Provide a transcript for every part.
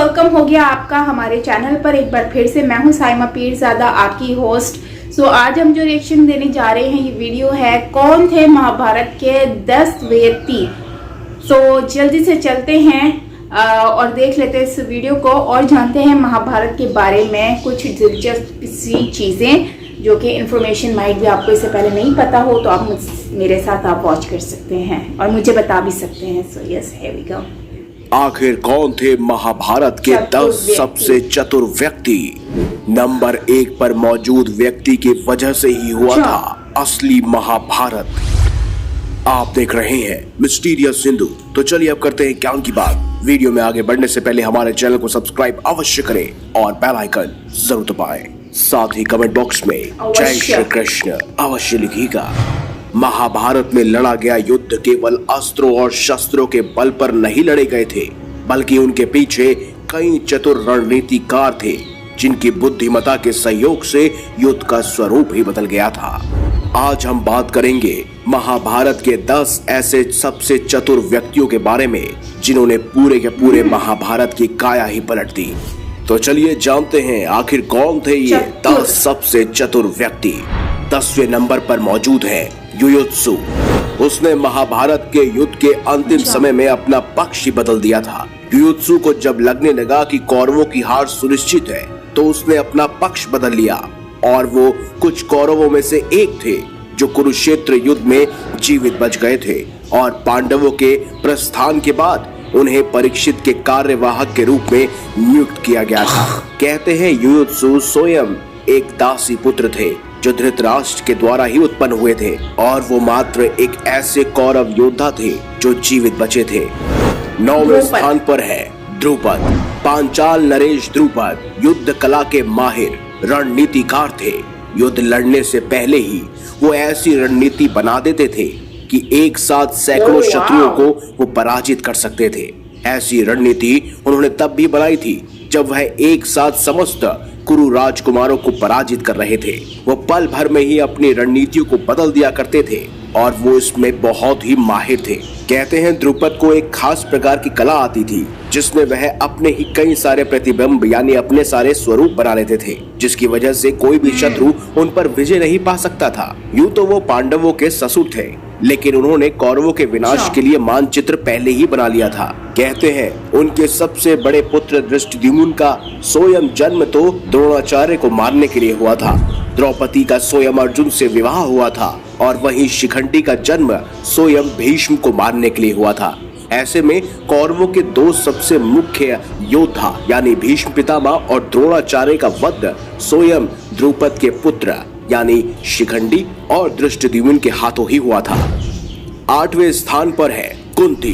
Welcome हो गया आपका हमारे चैनल पर एक बार फिर से। मैं हूं साइमा पीरजादा, आपकी होस्ट। आज हम जो रिएक्शन देने जा रहे हैं, ये वीडियो है कौन थे महाभारत के 10 व्यक्ति। जल्दी से चलते हैं और देख लेते हैं इस वीडियो को और जानते हैं महाभारत के बारे में कुछ दिलचस्प सी चीजें जो कि इंफॉर्मेशन माइट भी आपको इससे पहले नहीं पता हो, तो आप मेरे साथ आप वॉच कर सकते हैं और मुझे बता भी सकते हैं। So yes, here we go. आखिर कौन थे महाभारत के 10 सबसे चतुर व्यक्ति? नंबर 1 पर मौजूद व्यक्ति की वजह से ही हुआ था असली महाभारत। आप देख रहे हैं मिस्टीरियस हिंदू। तो चलिए अब करते हैं ज्ञान की बात। वीडियो में आगे बढ़ने से पहले हमारे चैनल को सब्सक्राइब अवश्य करें और बेल आइकन जरूर दबाएं। साथ ही कमेंट बॉक्स में जय श्री कृष्ण अवश्य लिखिएगा। महाभारत में लड़ा गया युद्ध केवल अस्त्रों और शस्त्रों के बल पर नहीं लड़े गए थे, बल्कि उनके पीछे कई चतुर रणनीतिकार थे जिनकी बुद्धिमता के सहयोग से युद्ध का स्वरूप ही बदल गया था। आज हम बात करेंगे महाभारत के 10 ऐसे सबसे चतुर व्यक्तियों के बारे में जिन्होंने पूरे के पूरे महाभारत की काया ही पलट दी। तो चलिए जानते हैं आखिर कौन थे ये 10 सबसे चतुर व्यक्ति। 10वें नंबर पर मौजूद है युयुत्सु। उसने महाभारत के युद्ध के अंतिम समय में अपना पक्ष ही बदल दिया था। युयुत्सु को जब लगने लगा कि कौरवों की हार सुनिश्चित है, तो उसने अपना पक्ष बदल लिया और वो कुछ कौरवों में से एक थे जो कुरुक्षेत्र युद्ध में जीवित बच गए थे और पांडवों के प्रस्थान के बाद उन्हें परीक्षित के कार्यवाहक के रूप में नियुक्त किया गया था। कहते हैं युयुत्सु स्वयं एक दासी पुत्र थे जो धृतराष्ट्र के द्वारा ही उत्पन्न हुए थे और वो मात्र एक ऐसे कौरव योद्धा थे जो जीवित बचे थे। 9वें स्थान पर है द्रुपद। पांचाल नरेश द्रुपद युद्ध कला के माहिर रणनीतिकार थे। युद्ध लड़ने से पहले ही वो ऐसी रणनीति बना देते थे कि एक साथ सैकड़ों शत्रुओं को वो पराजित कर सकते थे। ऐसी रणनीति उन्होंने तब भी बनाई थी जब वह एक साथ समस्त कुरु राजकुमारों को पराजित कर रहे थे। वो पल भर में ही अपनी रणनीतियों को बदल दिया करते थे और वो इसमें बहुत ही माहिर थे। कहते हैं द्रुपद को एक खास प्रकार की कला आती थी जिसमें वह अपने ही कई सारे प्रतिबिंब यानी अपने सारे स्वरूप बना लेते थे, जिसकी वजह से कोई भी शत्रु उन पर विजय नहीं पा सकता था। यूं तो वो पांडवों के ससुर थे, लेकिन उन्होंने कौरवों के विनाश के लिए मानचित्र पहले ही बना लिया था। कहते हैं उनके सबसे बड़े पुत्र धृष्टद्युम्न का स्वयं जन्म तो द्रोणाचार्य को मारने के लिए हुआ था। द्रौपदी का स्वयं अर्जुन से विवाह हुआ था और वहीं शिखंडी का जन्म स्वयं भीष्म को मारने के लिए हुआ था। ऐसे में कौरवों के 2 सबसे मुख्य योद्धा यानी भीष्म पितामह और द्रोणाचार्य का वध स्वयं द्रुपद के पुत्र यानी शिखंडी और धृष्टद्युम्न के हाथों ही हुआ था। 8वें स्थान पर है कुंती।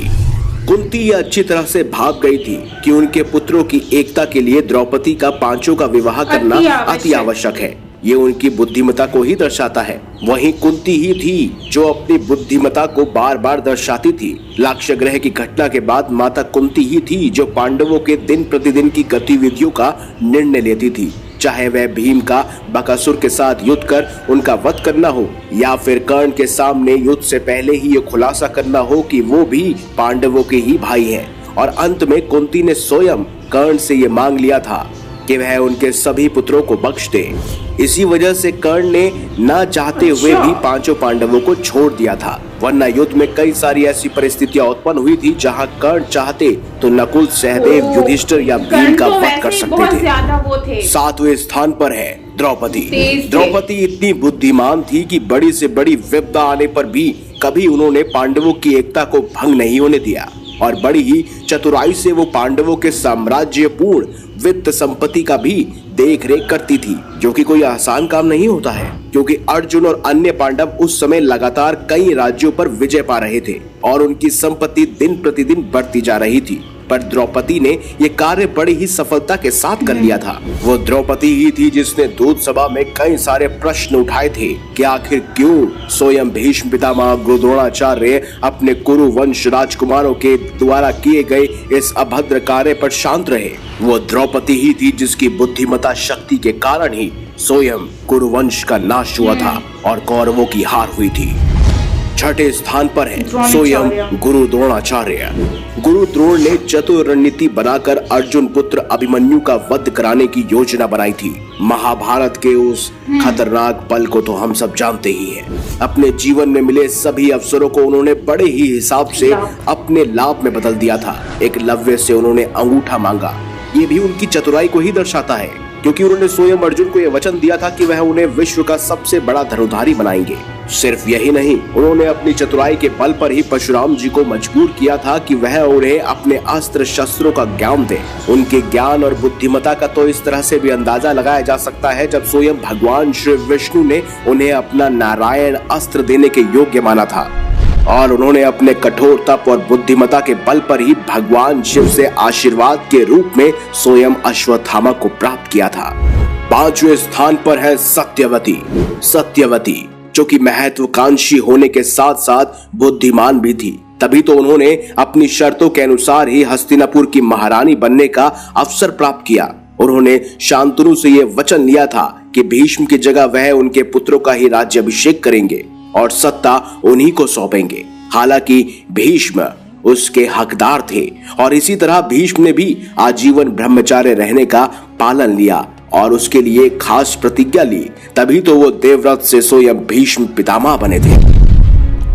कुंती यह अच्छी तरह से भाग गई थी कि उनके पुत्रों की एकता के लिए द्रौपदी का 5 का विवाह करना अति आवश्यक है। ये उनकी बुद्धिमता को ही दर्शाता है। वहीं कुंती ही थी जो अपनी बुद्धिमता को बार बार दर्शाती थी। लाक्षागृह की घटना के बाद माता कुंती ही थी जो पांडवों के दिन प्रतिदिन की गतिविधियों का निर्णय लेती थी, चाहे वह भीम का बकासुर के साथ युद्ध कर उनका वध करना हो या फिर कर्ण के सामने युद्ध से पहले ही ये खुलासा करना हो कि वो भी पांडवों के ही भाई हैं। और अंत में कुंती ने स्वयं कर्ण से ये मांग लिया था कि वह उनके सभी पुत्रों को बख्श दे। इसी वजह से कर्ण ने न चाहते हुए भी 5 पांडवों को छोड़ दिया था, वरना युद्ध में कई सारी ऐसी परिस्थितियां उत्पन्न हुई थी जहां कर्ण चाहते तो नकुल, सहदेव, युधिष्ठिर या भीम का वध कर सकते थे। 7वें स्थान पर है द्रौपदी। द्रौपदी इतनी बुद्धिमान थी कि बड़ी से बड़ी विपदा आने पर भी कभी उन्होंने पांडवों की एकता को भंग नहीं होने दिया और बड़ी ही चतुराई से वो पांडवों के साम्राज्यपूर्ण वित्त संपत्ति का भी देख रेख करती थी, जो कि कोई आसान काम नहीं होता है, क्योंकि अर्जुन और अन्य पांडव उस समय लगातार कई राज्यों पर विजय पा रहे थे और उनकी संपत्ति दिन प्रतिदिन बढ़ती जा रही थी। पर द्रौपदी ने ये कार्य बड़ी ही सफलता के साथ कर लिया था। वो द्रौपदी ही थी जिसने दूत सभा में कई सारे प्रश्न उठाए थे कि आखिर क्यों स्वयं भीष्म पितामह गुरु द्रोणाचार्य अपने कुरु वंश राजकुमारों के द्वारा किए गए इस अभद्र कार्य पर शांत रहे। वो द्रौपदी ही थी जिसकी बुद्धिमता शक्ति के कारण ही स्वयं कुरुवंश का नाश हुआ था और कौरवों की हार हुई थी। छठे स्थान पर है स्वयं गुरु द्रोणाचार्य। गुरु द्रोण ने चतुर रणनीति बनाकर अर्जुन पुत्र अभिमन्यु का वध कराने की योजना बनाई थी। महाभारत के उस खतरनाक पल को तो हम सब जानते ही हैं। अपने जीवन में मिले सभी अवसरों को उन्होंने बड़े ही हिसाब से अपने लाभ में बदल दिया था। एकलव्य से उन्होंने अंगूठा मांगा, ये भी उनकी चतुराई को ही दर्शाता है, क्योंकि उन्होंने स्वयं अर्जुन को यह वचन दिया था कि वह उन्हें विश्व का सबसे बड़ा धनुधारी बनाएंगे। सिर्फ यही नहीं, उन्होंने अपनी चतुराई के बल पर ही परशुराम जी को मजबूर किया था कि वह उन्हें अपने अस्त्र शस्त्रों का ज्ञान दे। उनके ज्ञान और बुद्धिमत्ता का तो इस तरह से भी अंदाजा लगाया जा सकता है जब स्वयं भगवान श्री विष्णु ने उन्हें अपना नारायण अस्त्र देने के योग्य माना था, और उन्होंने अपने कठोर तप और बुद्धिमत्ता के बल पर ही भगवान शिव से आशीर्वाद के रूप में स्वयं अश्वत्थामा को प्राप्त किया था। पांचवें स्थान पर है सत्यवती। सत्यवती जो कि महत्वाकांक्षी होने के साथ साथ बुद्धिमान भी थी, तभी तो उन्होंने अपनी शर्तों के अनुसार ही हस्तिनापुर की महारानी बनने का अवसर प्राप्त किया। उन्होंने शांतनु से यह वचन लिया था कि भीष्म की जगह वह उनके पुत्रों का ही राज्याभिषेक करेंगे और सत्ता उन्हीं को सौंपेंगे। हालांकि भीष्म उसके हकदार थे और इसी तरह भीष्म ने भी आजीवन ब्रह्मचार्य रहने का पालन लिया और उसके लिए खास प्रतिज्ञा ली, तभी तो वो देवव्रत से स्वयं भीष्म पितामह बने थे।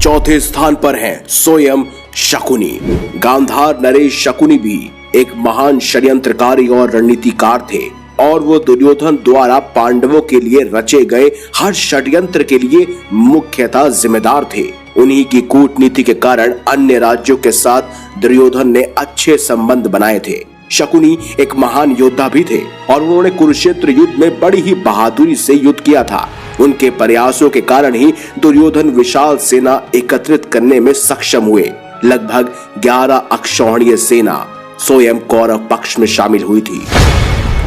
चौथे स्थान पर हैं स्वयं शकुनी। गांधार नरेश शकुनी भी एक महान षड्यंत्रकारी और रणनीतिकार थे और वो दुर्योधन द्वारा पांडवों के लिए रचे गए हर षड्यंत्र के लिए मुख्यतः जिम्मेदार थे। उन्हीं की कूटनीति के कारण अन्य राज्यों के साथ दुर्योधन ने अच्छे संबंध बनाए थे। शकुनी एक महान योद्धा भी थे और उन्होंने कुरुक्षेत्र युद्ध में बड़ी ही बहादुरी से युद्ध किया था। उनके प्रयासों के कारण ही दुर्योधन विशाल सेना एकत्रित करने में सक्षम हुए। लगभग 11 अक्षौहिणी सेना स्वयं कौरव पक्ष में शामिल हुई थी।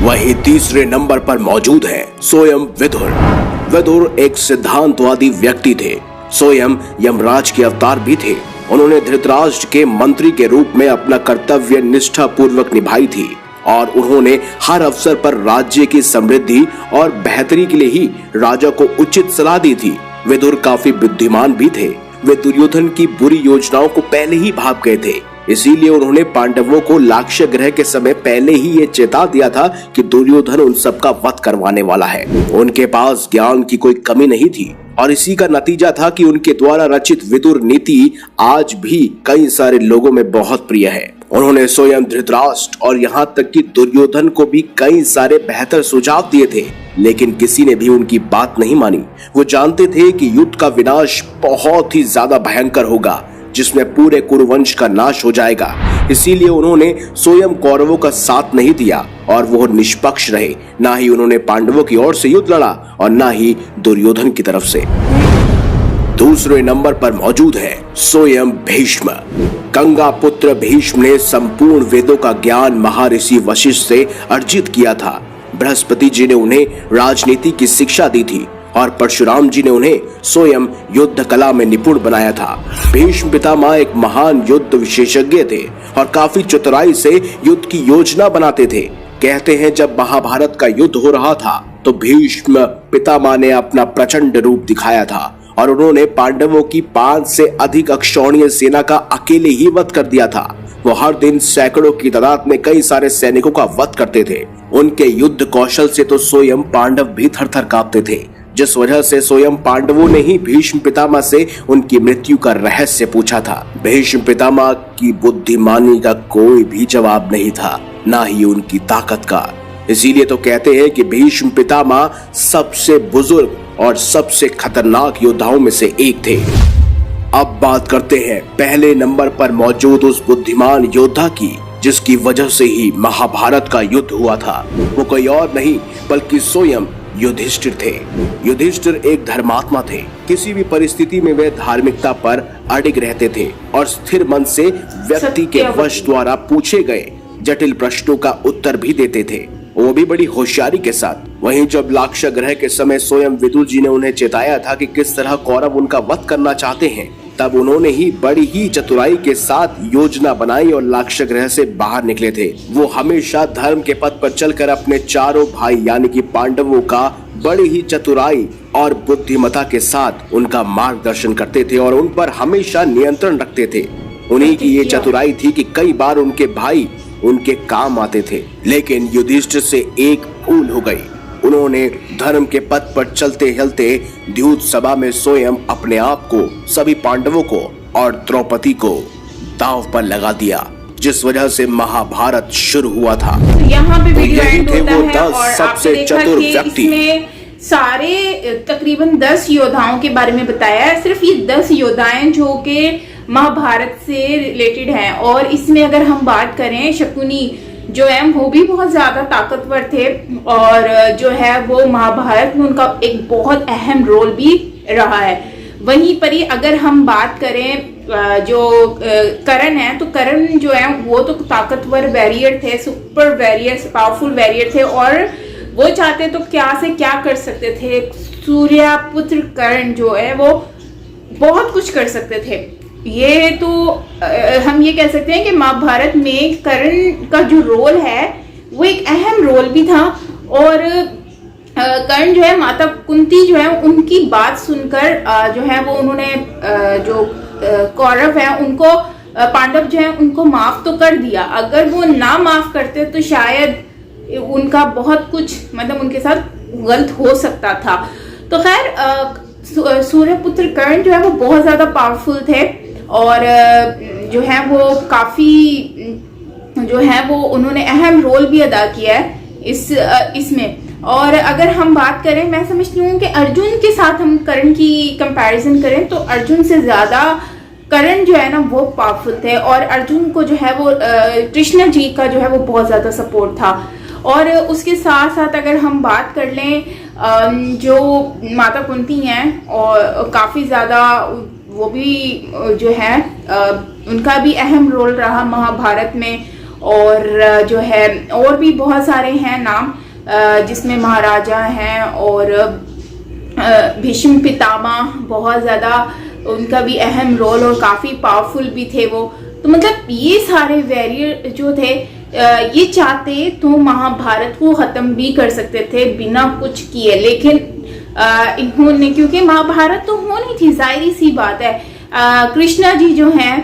वहीं तीसरे नंबर पर मौजूद है स्वयं विदुर। विदुर एक सिद्धांतवादी व्यक्ति थे, स्वयं यमराज के अवतार भी थे। उन्होंने धृतराष्ट्र के मंत्री के रूप में अपना कर्तव्य निष्ठा पूर्वक निभाई थी और उन्होंने हर अवसर पर राज्य की समृद्धि और बेहतरी के लिए ही राजा को उचित सलाह दी थी। विदुर काफी बुद्धिमान भी थे। वे दुर्योधन की बुरी योजनाओं को पहले ही भांप गए थे, इसीलिए उन्होंने पांडवों को लाक्ष्य ग्रह के समय पहले ही ये चेता दिया था कि दुर्योधन उन सबका वध करवाने वाला है। उनके पास ज्ञान की कोई कमी नहीं थी और इसी का नतीजा था कि उनके द्वारा रचित विदुर नीति आज भी कई सारे लोगों में बहुत प्रिय है। उन्होंने स्वयं धृतराष्ट्र और यहाँ तक कि दुर्योधन को भी कई सारे बेहतर सुझाव दिए थे, लेकिन किसी ने भी उनकी बात नहीं मानी। वो जानते थे कि युद्ध का विनाश बहुत ही ज्यादा भयंकर होगा, जिसमें पूरे कुरुवंश का नाश हो जाएगा। इसीलिए उन्होंने स्वयं कौरवों का साथ नहीं दिया और वो निष्पक्ष रहे। ना ही उन्होंने पांडवों की ओर से युद्ध लड़ा और ना ही दुर्योधन की तरफ से। दूसरे नंबर पर मौजूद है स्वयं भीष्म। गंगा पुत्र भीष्म ने संपूर्ण वेदों का ज्ञान महर्षि वशिष्ठ से अर्जित किया था। बृहस्पति जी ने उन्हें राजनीति की शिक्षा दी थी और परशुराम जी ने उन्हें स्वयं युद्ध कला में निपुण बनाया था। भीष्म पितामह एक महान युद्ध विशेषज्ञ थे और काफी चतुराई से युद्ध की योजना बनाते थे। कहते हैं जब महाभारत का युद्ध हो रहा था तो भीष्म पितामह ने अपना प्रचंड रूप दिखाया था और उन्होंने पांडवों की 5 से अधिक अक्षौहिणी सेना का अकेले ही वध कर दिया था। वो हर दिन सैकड़ों की तादाद में कई सारे सैनिकों का वध करते थे। उनके युद्ध कौशल से तो स्वयं पांडव भी थर-थर कांपते थे, जिस वजह से स्वयं पांडवों ने ही भीष्म पितामह से उनकी मृत्यु का रहस्य पूछा था। भीष्म पितामह की बुद्धिमानी का कोई भी जवाब नहीं था, ना ही उनकी ताकत का। इसीलिए तो कहते हैं कि भीष्म पितामह सबसे बुजुर्ग और सबसे खतरनाक योद्धाओं में से एक थे। अब बात करते हैं पहले नंबर पर मौजूद उस बुद्धिमान योद्धा की, जिसकी वजह से ही महाभारत का युद्ध हुआ था। वो कोई और नहीं बल्कि स्वयं युधिष्ठिर थे। युधिष्ठिर एक धर्मात्मा थे। किसी भी परिस्थिति में वे धार्मिकता पर अडिग रहते थे और स्थिर मन से व्यक्ति के वश द्वारा पूछे गए जटिल प्रश्नों का उत्तर भी देते थे, वो भी बड़ी होशियारी के साथ। वहीं जब लाक्ष्य ग्रह के समय स्वयं विदुर जी ने उन्हें चेताया था कि किस तरह कौरव उनका वध करना चाहते हैं, तब उन्होंने ही बड़ी ही चतुराई के साथ योजना बनाई और लाक्षागृह से बाहर निकले थे। वो हमेशा धर्म के पथ पर चलकर अपने चारों भाई यानी कि पांडवों का बड़ी ही चतुराई और बुद्धिमता के साथ उनका मार्गदर्शन करते थे और उन पर हमेशा नियंत्रण रखते थे। उन्हीं की ये चतुराई थी कि कई बार उनके भाई उनके काम आते थे, लेकिन युधिष्ठिर से एक भूल हो गई। उन्होंने धर्म के पथ पर चलते चलते द्यूत सभा में स्वयं अपने आप को, सभी पांडवों को और द्रौपदी को दांव पर लगा दिया, जिस वजह से महाभारत शुरू हुआ था। तो यहाँ पे वीडियो यही एंड थे होता वो है 10 और सबसे आपने देखा चतुर कि व्यक्ति। इसमें सारे तकरीबन 10 योद्धाओं के बारे में बताया है। सिर्फ ये 10 योद्धाएं जो कि महाभारत से रिलेटेड हैं। और इसमें अगर हम बात करें, शकुनी जो है वो भी बहुत ज्यादा ताकतवर थे और जो है वो महाभारत में उनका एक बहुत अहम रोल भी रहा है। वहीं पर ही अगर हम बात करें जो कर्ण है, तो कर्ण जो है वो तो ताकतवर वॉरियर थे, सुपर वॉरियर, पावरफुल वॉरियर थे और वो चाहते तो क्या से क्या कर सकते थे। सूर्यपुत्र कर्ण जो है वो बहुत कुछ कर सकते थे। ये तो हम ये कह सकते हैं कि महाभारत में कर्ण का जो रोल है वो एक अहम रोल भी था। और कर्ण जो है माता कुंती जो है उनकी बात सुनकर जो है वो उन्होंने जो कौरव है उनको, पांडव जो है उनको माफ तो कर दिया। अगर वो ना माफ करते तो शायद उनका बहुत कुछ मतलब उनके साथ गलत हो सकता था। तो खैर सूर्यपुत्र कर्ण जो है वो बहुत ज्यादा पावरफुल थे और जो है वो काफी जो है वो उन्होंने अहम रोल भी अदा किया है इसमें। और अगर हम बात करें, मैं समझती हूँ कि अर्जुन के साथ हम कर्ण की कंपैरिजन करें तो अर्जुन से ज्यादा कर्ण जो है ना वो पावरफुल थे और अर्जुन को जो है वो कृष्ण जी का जो है वो बहुत ज्यादा सपोर्ट था। और उसके साथ साथ अगर हम बात कर लें जो माता कुंती हैं और काफी ज्यादा वो भी जो है उनका भी अहम रोल रहा महाभारत में। और जो है और भी बहुत सारे हैं नाम जिसमें महाराजा हैं और भीष्म पितामह बहुत ज्यादा उनका भी अहम रोल और काफी पावरफुल भी थे वो। तो मतलब ये सारे वॉरियर जो थे ये चाहते तो महाभारत को खत्म भी कर सकते थे बिना कुछ किए, लेकिन इन्होंने, क्योंकि महाभारत तो होनी थी, जाहिर सी बात है। कृष्णा जी जो हैं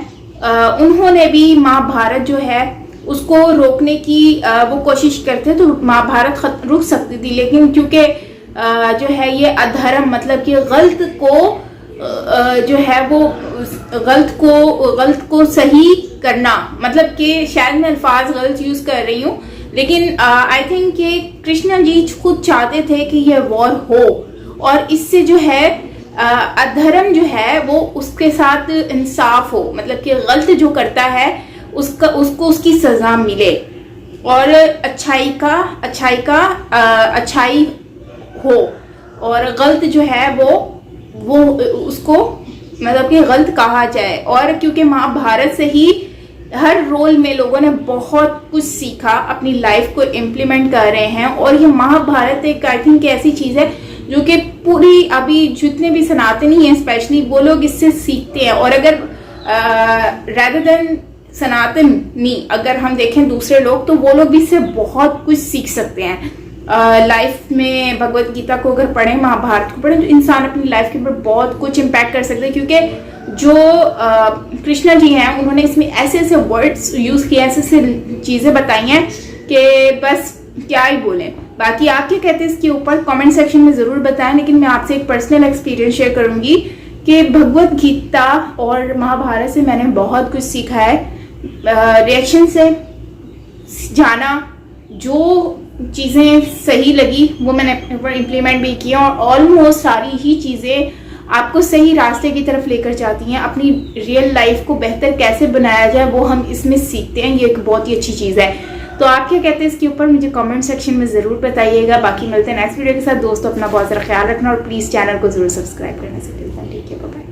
उन्होंने भी महाभारत जो है उसको रोकने की वो कोशिश करते तो महाभारत रुक सकती थी, लेकिन क्योंकि जो है ये अधर्म मतलब कि गलत को जो है वो गलत को सही करना, मतलब कि शायद मैं अल्फाज गलत यूज कर रही हूँ, लेकिन आई थिंक कि कृष्ण जी खुद चाहते थे कि ये वॉर हो और इससे जो है अधर्म जो है वो उसके साथ इंसाफ हो, मतलब कि गलत जो करता है उसको उसकी सजा मिले और अच्छाई हो और गलत जो है वो उसको मतलब कि गलत कहा जाए। और क्योंकि महाभारत से ही हर रोल में लोगों ने बहुत कुछ सीखा, अपनी लाइफ को इम्प्लीमेंट कर रहे हैं। और ये महाभारत एक आई थिंक ऐसी चीज है जो कि पूरी अभी जितने भी सनातनी हैं स्पेशली वो लोग इससे सीखते हैं। और अगर rather than सनातनी अगर हम देखें दूसरे लोग तो वो लोग भी इससे बहुत कुछ सीख सकते हैं लाइफ में। भगवत गीता को अगर पढ़ें, महाभारत को पढ़ें तो इंसान अपनी लाइफ के ऊपर बहुत कुछ इम्पैक्ट कर सकते हैं, क्योंकि जो कृष्णा जी हैं उन्होंने इसमें ऐसे ऐसे वर्ड्स यूज किए, ऐसे ऐसे चीजें बताई हैं कि बस क्या ही बोलें। बाकी आप क्या कहते हैं इसके ऊपर कमेंट सेक्शन में जरूर बताएं। लेकिन मैं आपसे एक पर्सनल एक्सपीरियंस शेयर करूंगी कि भगवत गीता और महाभारत से मैंने बहुत कुछ सीखा है। रिएक्शन से जाना, जो चीज़ें सही लगी वो मैंने अपने ऊपर इम्प्लीमेंट भी किया और ऑलमोस्ट सारी ही चीज़ें आपको सही रास्ते की तरफ लेकर जाती हैं। अपनी रियल लाइफ को बेहतर कैसे बनाया जाए वो हम इसमें सीखते हैं, ये एक बहुत ही अच्छी चीज़ है। तो आप क्या कहते हैं इसके ऊपर मुझे कमेंट सेक्शन में ज़रूर बताइएगा। बाकी मिलते हैं नेक्स्ट वीडियो के साथ। दोस्तों अपना बहुत ज़्यादा ख्याल रखना और प्लीज़ चैनल को ज़रूर सब्सक्राइब करना। से ठीक है, बाय।